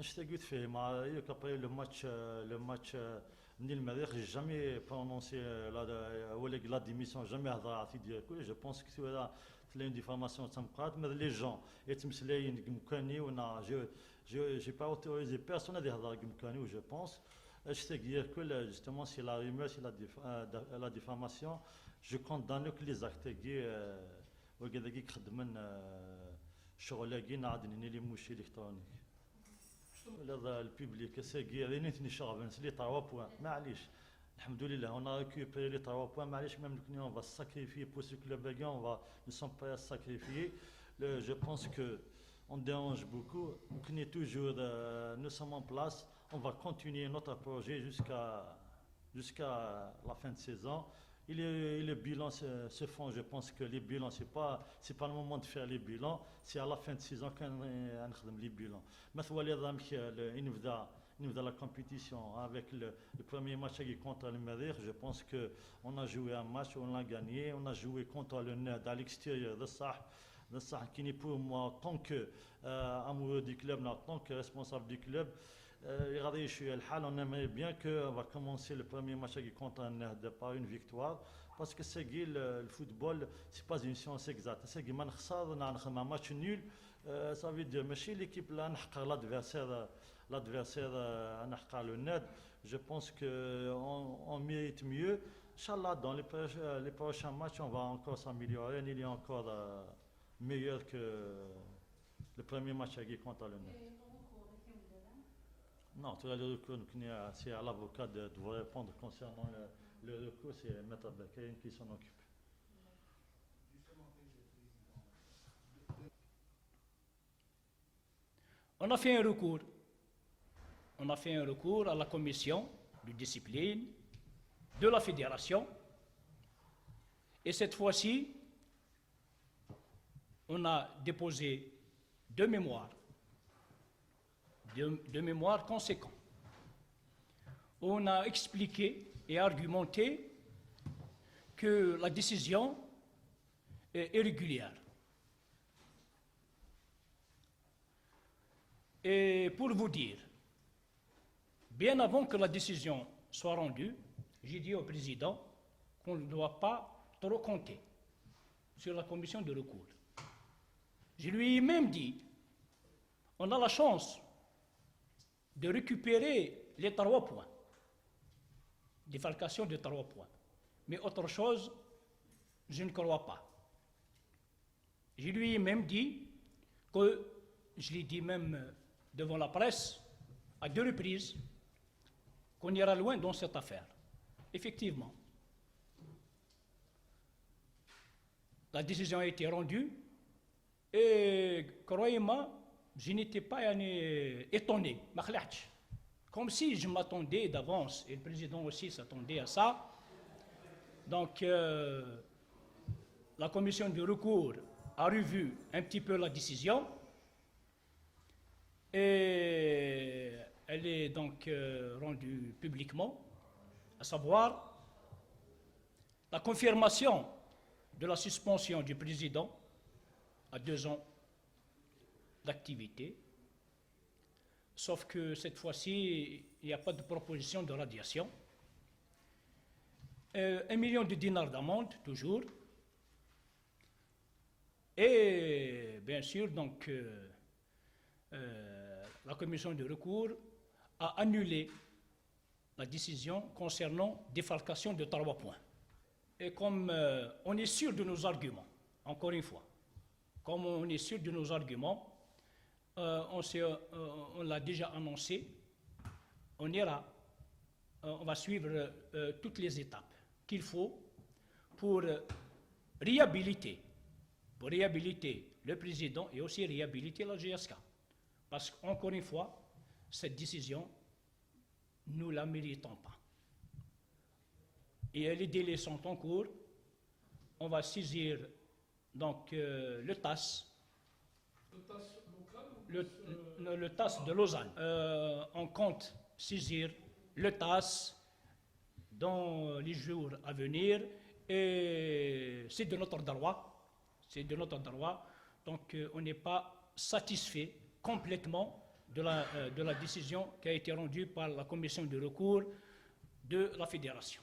Je t'ai dit, après le match Nil Merreikh, j'ai jamais prononcé la démission, jamais dit. Je pense que c'est une diffamation mais les gens, j'ai pas autorisé personne à dire je pense. Je t'ai dit que justement, c'est la rumeur, c'est la diffamation. Je compte dans les actes qui شغل نعدني لي موشي الكترونيك هذا البوبليك ساقي رينيتني شغل نسلي 3 بوان معليش الحمد لله on a récupéré les 3 points معليش même nous on va sacrifier pour ce club on va nous sommes prêts à sacrifier je pense que on dérange beaucoup on est toujours nous sommes en place on va continuer notre projet jusqu'à la fin de saison. Et les bilans se font, je pense que les bilans, c'est pas le moment de faire les bilans, c'est à la fin de saison qu'on va les bilans. Maintenant, il la compétition avec le premier match contre le Merreikh, je pense qu'on a joué un match, on l'a gagné, on a joué contre le NED à l'extérieur de ça, qui n'est pour moi, en tant qu'amoureux du club, en tant que responsable du club, on aimerait bien qu'on va commencer le premier match contre un NED par une victoire parce que le football c'est pas une science exacte c'est un match nul ça veut dire que l'équipe là l'adversaire le NED je pense qu'on mérite mieux Inch'Allah dans les prochains matchs on va encore s'améliorer il est encore meilleur que le premier match contre le NED. Non, tout le recours, c'est à l'avocat de vous répondre concernant le recours, c'est Maître Bakayne qui s'en occupe. On a fait un recours. On a fait un recours à la commission de discipline de la fédération. Et cette fois-ci, on a déposé deux mémoires conséquents. On a expliqué et argumenté que la décision est irrégulière. Et pour vous dire, bien avant que la décision soit rendue, j'ai dit au président qu'on ne doit pas trop compter sur la commission de recours. Je lui ai même dit, on a la chance de récupérer les 3 points, défalcation de 3 points. Mais autre chose, je ne crois pas. Je lui ai même dit que, je l'ai dit même devant la presse, à 2 reprises, qu'on ira loin dans cette affaire. Effectivement, la décision a été rendue et, croyez-moi, je n'étais pas étonné, comme si je m'attendais d'avance, et le président aussi s'attendait à ça. Donc, la commission de recours a revu un petit peu la décision, et elle est donc rendue publiquement, à savoir la confirmation de la suspension du président à 2 ans d'activité, sauf que cette fois-ci, il n'y a pas de proposition de radiation. 1 million de dinars d'amende, toujours. Et bien sûr, donc, la commission de recours a annulé la décision concernant défalcation de 3 points. Et comme on est sûr de nos arguments, encore une fois, comme on est sûr de nos arguments, on l'a déjà annoncé, on va suivre toutes les étapes qu'il faut pour réhabiliter le président et aussi réhabiliter la GSK. Parce qu'encore une fois, cette décision, nous ne la méritons pas. Et les délais sont en cours. On va saisir donc le TAS. Le TAS de Lausanne. On compte saisir le TAS dans les jours à venir et c'est de notre droit. Donc on n'est pas satisfait complètement de la décision qui a été rendue par la commission de recours de la fédération.